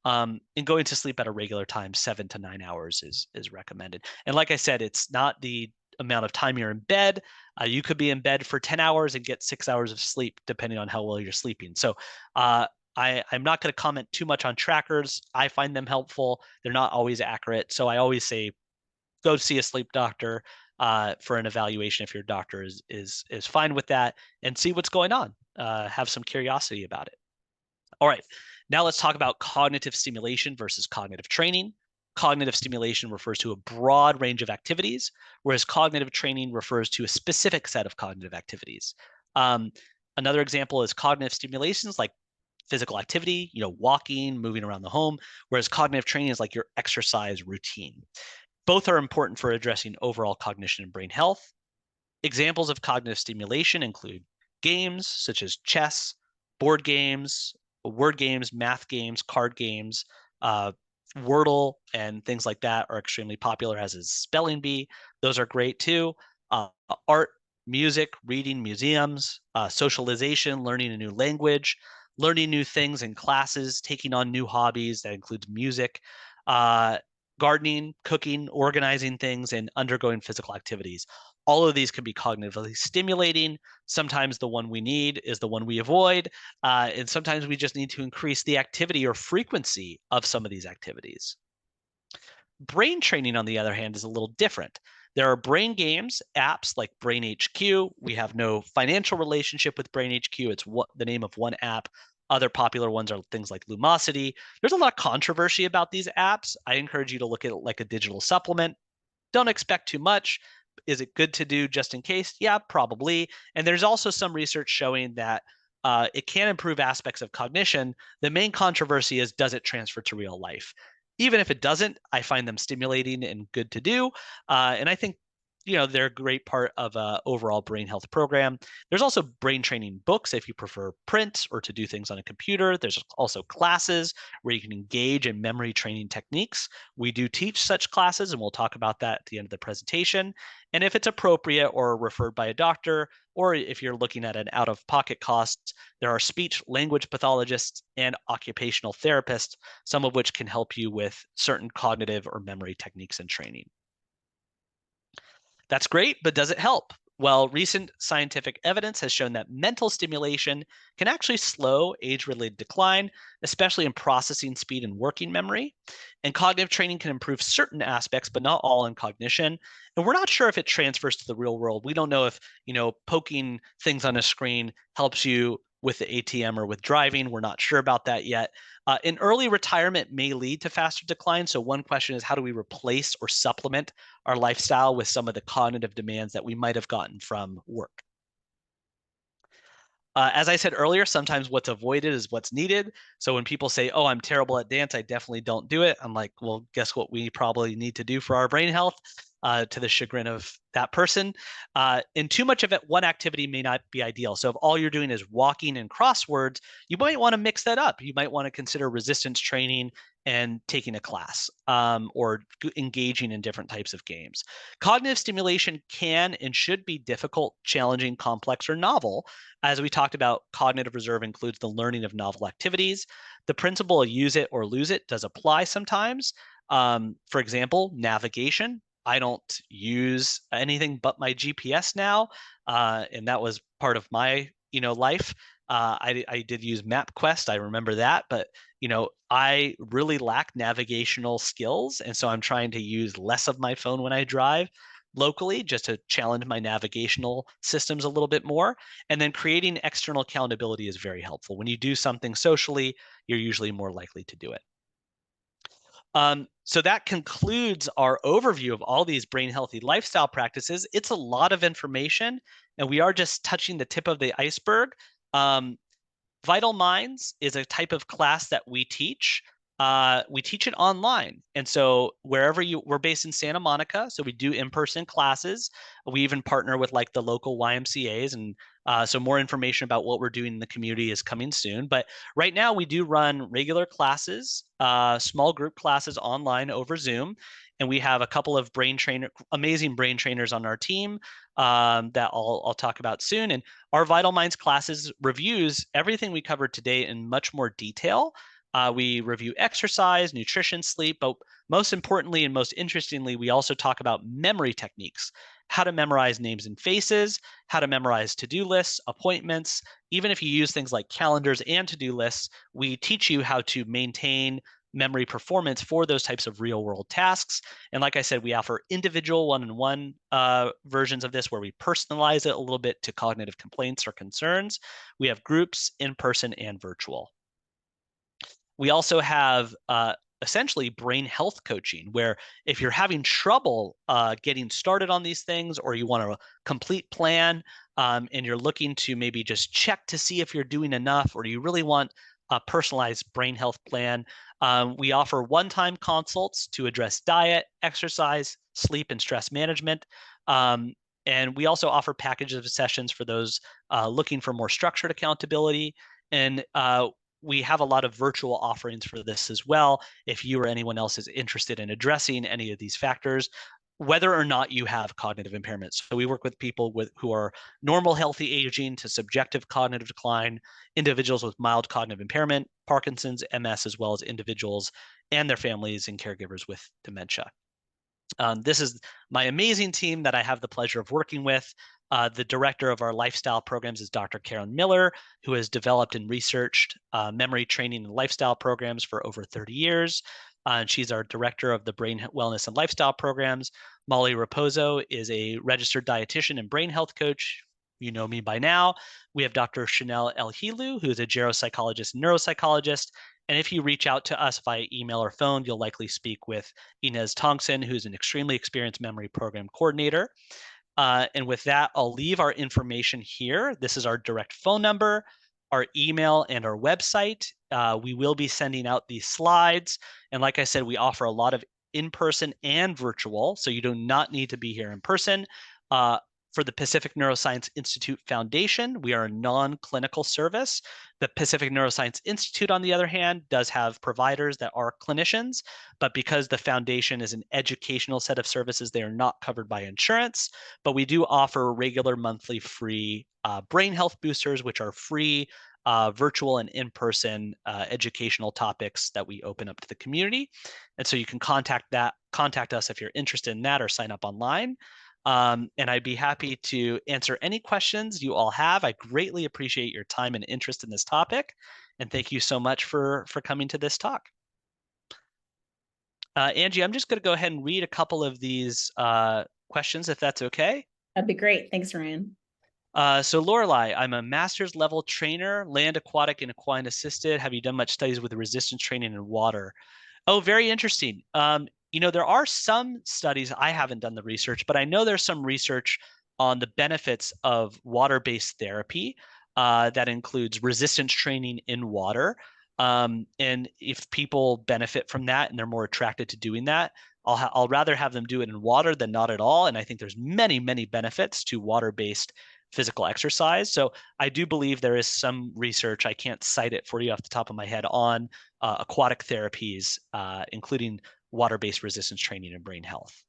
And going to sleep at a regular time, 7 to 9 hours is recommended. And like I said, it's not the amount of time you're in bed. You could be in bed for 10 hours and get 6 hours of sleep, depending on how well you're sleeping. So I'm not going to comment too much on trackers. I find them helpful. They're not always accurate. So I always say, go see a sleep doctor for an evaluation if your doctor is fine with that, and see what's going on. Have some curiosity about it. All right, now let's talk about cognitive stimulation versus cognitive training. Cognitive stimulation refers to a broad range of activities, whereas cognitive training refers to a specific set of cognitive activities. Another example is cognitive stimulations like physical activity, walking, moving around the home, whereas cognitive training is like your exercise routine. Both are important for addressing overall cognition and brain health. Examples of cognitive stimulation include games such as chess, board games, word games, math games, card games, Wordle, and things like that are extremely popular, as is spelling bee. Those are great too. Art, music, reading, museums, socialization, learning a new language, learning new things in classes, taking on new hobbies. That includes music, gardening, cooking, organizing things, and undergoing physical activities. All of these can be cognitively stimulating. Sometimes the one we need is the one we avoid. And sometimes we just need to increase the activity or frequency of some of these activities. Brain training, on the other hand, is a little different. There are brain games, apps like Brain HQ. We have no financial relationship with Brain HQ. It's the name of one app. Other popular ones are things like Lumosity. There's a lot of controversy about these apps. I encourage you to look at it like a digital supplement. Don't expect too much. Is it good to do just in case? Yeah, probably. And there's also some research showing that it can improve aspects of cognition. The main controversy is, does it transfer to real life? Even if it doesn't, I find them stimulating and good to do. And I think they're a great part of an overall brain health program. There's also brain training books if you prefer print or to do things on a computer. There's also classes where you can engage in memory training techniques. We do teach such classes, and we'll talk about that at the end of the presentation. And if it's appropriate or referred by a doctor, or if you're looking at an out-of-pocket cost, there are speech language pathologists and occupational therapists, some of which can help you with certain cognitive or memory techniques and training. That's great, but does it help? Well, recent scientific evidence has shown that mental stimulation can actually slow age-related decline, especially in processing speed and working memory. And cognitive training can improve certain aspects, but not all in cognition. And we're not sure if it transfers to the real world. We don't know if, poking things on a screen helps you with the ATM or with driving. We're not sure about that yet. In early retirement may lead to faster decline. So one question is, how do we replace or supplement our lifestyle with some of the cognitive demands that we might have gotten from work? As I said earlier, sometimes what's avoided is what's needed. So when people say, oh, I'm terrible at dance, I definitely don't do it. I'm like, well, guess what we probably need to do for our brain health, to the chagrin of that person. And too much of it, one activity may not be ideal. So if all you're doing is walking and crosswords, you might want to mix that up. You might want to consider resistance training and taking a class, or engaging in different types of games. Cognitive stimulation can and should be difficult, challenging, complex, or novel. As we talked about, cognitive reserve includes the learning of novel activities. The principle of use it or lose it does apply sometimes. For example, navigation. I don't use anything but my GPS now, and that was part of my life. I did use MapQuest. I remember that, but I really lack navigational skills, and so I'm trying to use less of my phone when I drive locally, just to challenge my navigational systems a little bit more. And then creating external accountability is very helpful. When you do something socially, you're usually more likely to do it. So that concludes our overview of all these brain healthy lifestyle practices. It's a lot of information, and we are just touching the tip of the iceberg. Vital Minds is a type of class that we teach. We teach it online. And so we're based in Santa Monica, so we do in-person classes. We even partner with like the local YMCAs. And so more information about what we're doing in the community is coming soon. But right now we do run regular classes, small group classes online over Zoom. And we have a couple of amazing brain trainers on our team that I'll talk about soon. And our Vital Minds classes reviews everything we covered today in much more detail. We review exercise, nutrition, sleep, but most importantly and most interestingly, we also talk about memory techniques, how to memorize names and faces, how to memorize to-do lists, appointments. Even if you use things like calendars and to-do lists, we teach you how to maintain memory performance for those types of real world tasks. And like I said, we offer individual one-on-one versions of this where we personalize it a little bit to cognitive complaints or concerns. We have groups, in person and virtual. We also have essentially brain health coaching, where if you're having trouble getting started on these things, or you want a complete plan and you're looking to maybe just check to see if you're doing enough, or you really want a personalized brain health plan, we offer one-time consults to address diet, exercise, sleep, and stress management. And we also offer packages of sessions for those looking for more structured accountability. And we have a lot of virtual offerings for this as well. If you or anyone else is interested in addressing any of these factors, whether or not you have cognitive impairments. So we work with people who are normal, healthy aging to subjective cognitive decline, individuals with mild cognitive impairment, Parkinson's, MS, as well as individuals and their families and caregivers with dementia. This is my amazing team that I have the pleasure of working with. The director of our lifestyle programs is Dr. Karen Miller, who has developed and researched memory training and lifestyle programs for over 30 years. And she's our director of the brain wellness and lifestyle programs. Molly Raposo is a registered dietitian and brain health coach. You know me by now. We have Dr. Chanel Elhilu, who is a geropsychologist and neuropsychologist. And if you reach out to us via email or phone, you'll likely speak with Inez Tongson, who's an extremely experienced memory program coordinator. And with that, I'll leave our information here. This is our direct phone number, our email, and our website. We will be sending out these slides. And like I said, we offer a lot of in-person and virtual, so you do not need to be here in person. For the Pacific Neuroscience Institute Foundation, we are a non-clinical service. The Pacific Neuroscience Institute, on the other hand, does have providers that are clinicians, but because the foundation is an educational set of services, they are not covered by insurance. But we do offer regular monthly free brain health boosters, which are free virtual and in-person educational topics that we open up to the community. And so you can contact us if you're interested in that, or sign up online. And I'd be happy to answer any questions you all have. I greatly appreciate your time and interest in this topic. And thank you so much for coming to this talk. Angie, I'm just going to go ahead and read a couple of these questions, if that's okay. That'd be great. Thanks, Ryan. So Lorelei, I'm a master's level trainer, land aquatic and equine assisted. Have you done much studies with resistance training in water? Oh, very interesting. There are some studies, I haven't done the research, but I know there's some research on the benefits of water-based therapy that includes resistance training in water. And if people benefit from that and they're more attracted to doing that, I'll rather have them do it in water than not at all. And I think there's many, many benefits to water-based physical exercise. So I do believe there is some research, I can't cite it for you off the top of my head, on aquatic therapies, including water-based resistance training and brain health.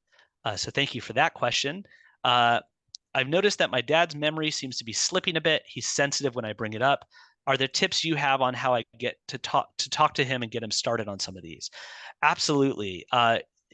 So thank you for that question. I've noticed that my dad's memory seems to be slipping a bit. He's sensitive when I bring it up. Are there tips you have on how I get to talk to him and get him started on some of these? Absolutely.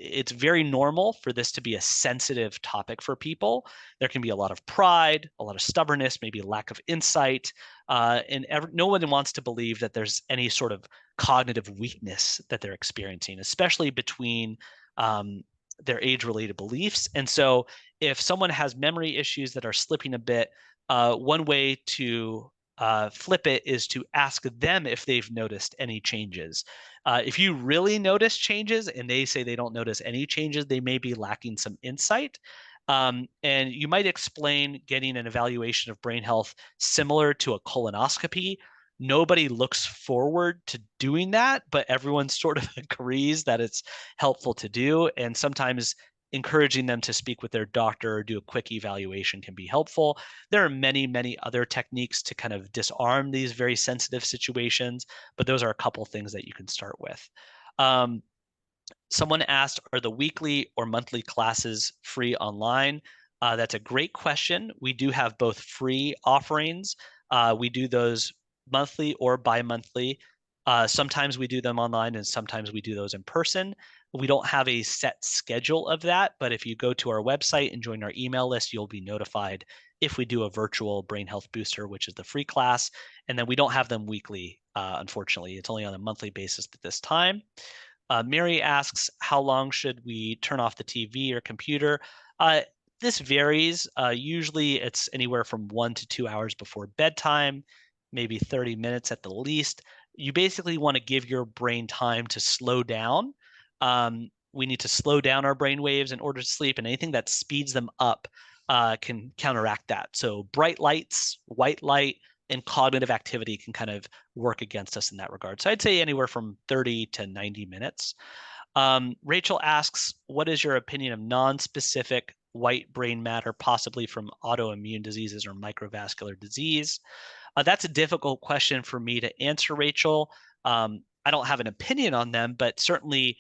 It's very normal for this to be a sensitive topic for people. There can be a lot of pride, a lot of stubbornness, maybe a lack of insight, and no one wants to believe that there's any sort of cognitive weakness that they're experiencing, especially between their age-related beliefs. And so if someone has memory issues that are slipping a bit, one way to flip it is to ask them if they've noticed any changes. If you really notice changes and they say they don't notice any changes, they may be lacking some insight. And you might explain getting an evaluation of brain health similar to a colonoscopy. Nobody looks forward to doing that, but everyone sort of agrees that it's helpful to do. And sometimes encouraging them to speak with their doctor or do a quick evaluation can be helpful. There are many, many other techniques to kind of disarm these very sensitive situations, but those are a couple things that you can start with. Someone asked, are the weekly or monthly classes free online? That's a great question. We do have both free offerings. We do those monthly or bi-monthly. Sometimes we do them online and sometimes we do those in person. We don't have a set schedule of that, but if you go to our website and join our email list, you'll be notified if we do a virtual brain health booster, which is the free class. And then we don't have them weekly, unfortunately. It's only on a monthly basis at this time. Mary asks, how long should we turn off the TV or computer? This varies. Usually it's anywhere from 1 to 2 hours before bedtime, maybe 30 minutes at the least. You basically want to give your brain time to slow down. We need to slow down our brain waves in order to sleep, and anything that speeds them up can counteract that. So bright lights, white light, and cognitive activity can kind of work against us in that regard. So I'd say anywhere from 30 to 90 minutes. Rachel asks, what is your opinion of non-specific white brain matter, possibly from autoimmune diseases or microvascular disease? That's a difficult question for me to answer, Rachel. I don't have an opinion on them, but certainly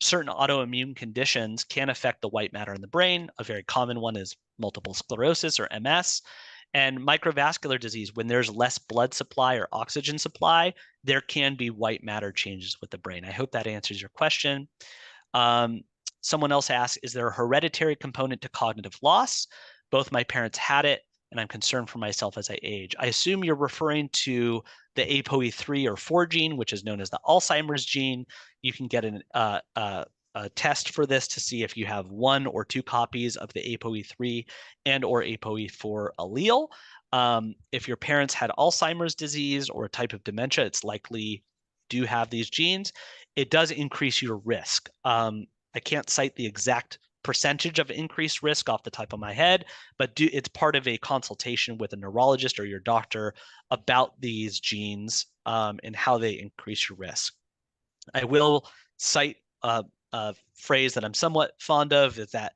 certain autoimmune conditions can affect the white matter in the brain. A very common one is multiple sclerosis or MS. And microvascular disease, when there's less blood supply or oxygen supply, there can be white matter changes with the brain. I hope that answers your question. Someone else asked, is there a hereditary component to cognitive loss? Both my parents had it, and I'm concerned for myself as I age. I assume you're referring to the ApoE3 or 4 gene, which is known as the Alzheimer's gene. You can get a test for this to see if you have 1 or 2 copies of the ApoE3 and or ApoE4 allele. If your parents had Alzheimer's disease or a type of dementia, it's likely do have these genes. It does increase your risk. I can't cite the exact percentage of increased risk off the top of my head, but it's part of a consultation with a neurologist or your doctor about these genes and how they increase your risk. I will cite a phrase that I'm somewhat fond of, is that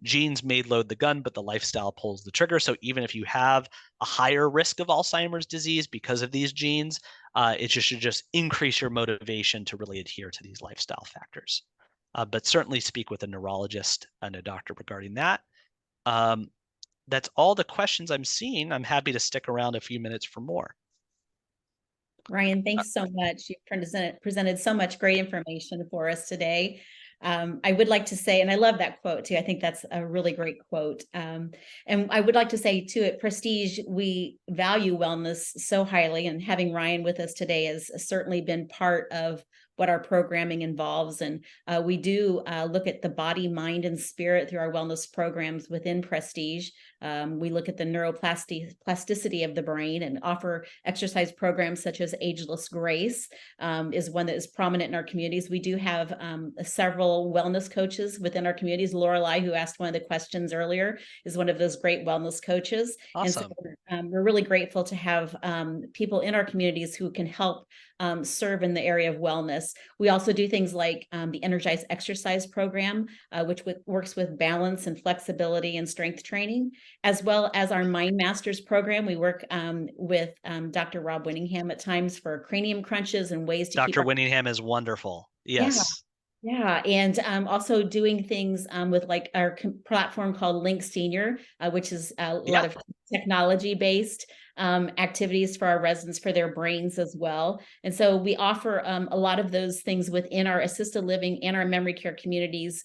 genes may load the gun, but the lifestyle pulls the trigger. So even if you have a higher risk of Alzheimer's disease because of these genes, it should just increase your motivation to really adhere to these lifestyle factors. But certainly speak with a neurologist and a doctor regarding that. That's all the questions I'm seeing. I'm happy to stick around a few minutes for more. Ryan, thanks so much. You've presented so much great information for us today. I would like to say, and I love that quote too. I think that's a really great quote. And I would like to say too, at Prestige, we value wellness so highly, and having Ryan with us today has certainly been part of what our programming involves. And we do look at the body, mind, and spirit through our wellness programs within Prestige. We look at the neuroplasticity of the brain and offer exercise programs such as Ageless Grace is one that is prominent in our communities. We do have several wellness coaches within our communities. Lorelei, who asked one of the questions earlier, is one of those great wellness coaches. Awesome. And so we're really grateful to have people in our communities who can help serve in the area of wellness. We also do things like the Energize Exercise Program, which works with balance and flexibility and strength training, as well as our Mind Masters program. We work with Dr. Rob Winningham at times for cranium crunches and ways to Dr. Winningham is wonderful. Yes. Yeah, and also doing things with like our platform called Link Senior, which is a lot of technology-based activities for our residents, for their brains as well. And so we offer a lot of those things within our assisted living and our memory care communities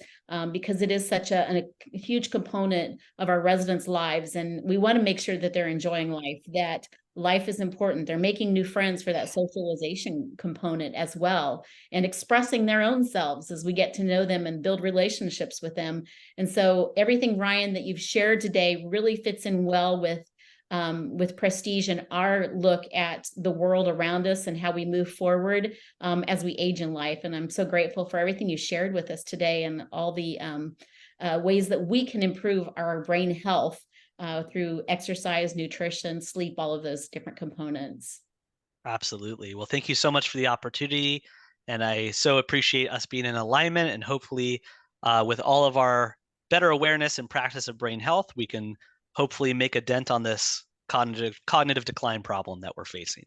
because it is such a huge component of our residents' lives. And we want to make sure that they're enjoying life, that life is important. They're making new friends for that socialization component as well, and expressing their own selves as we get to know them and build relationships with them. And so everything, Ryan, that you've shared today really fits in well with with Prestige and our look at the world around us and how we move forward as we age in life. And I'm so grateful for everything you shared with us today and all the ways that we can improve our brain health through exercise, nutrition, sleep, all of those different components. Absolutely. Well, thank you so much for the opportunity. And I so appreciate us being in alignment. And hopefully, with all of our better awareness and practice of brain health, we can hopefully make a dent on this cognitive decline problem that we're facing.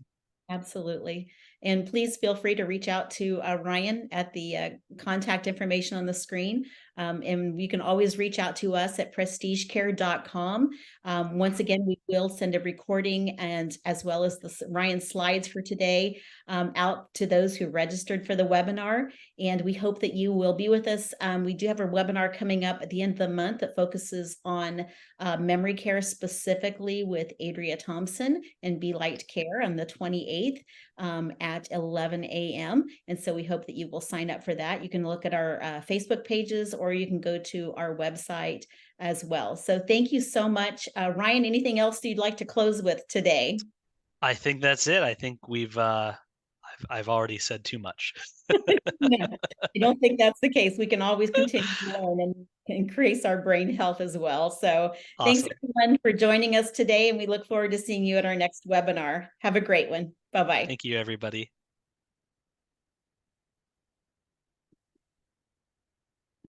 Absolutely. And please feel free to reach out to Ryan at the contact information on the screen. And you can always reach out to us at prestigecare.com. Once again, we will send a recording and as well as the Ryan slides for today out to those who registered for the webinar. And we hope that you will be with us. We do have a webinar coming up at the end of the month that focuses on memory care, specifically with Adria Thompson and Be Light Care on the 28th at 11 a.m. And so we hope that you will sign up for that. You can look at our Facebook pages or you can go to our website as well. So thank you so much. Ryan, anything else you'd like to close with today? I think that's it. I think I've already said too much. No, I don't think that's the case. We can always continue to learn and increase our brain health as well. So thanks Awesome. everyone for joining us today, and we look forward to seeing you at our next webinar. Have a great one. Bye-bye. Thank you, everybody.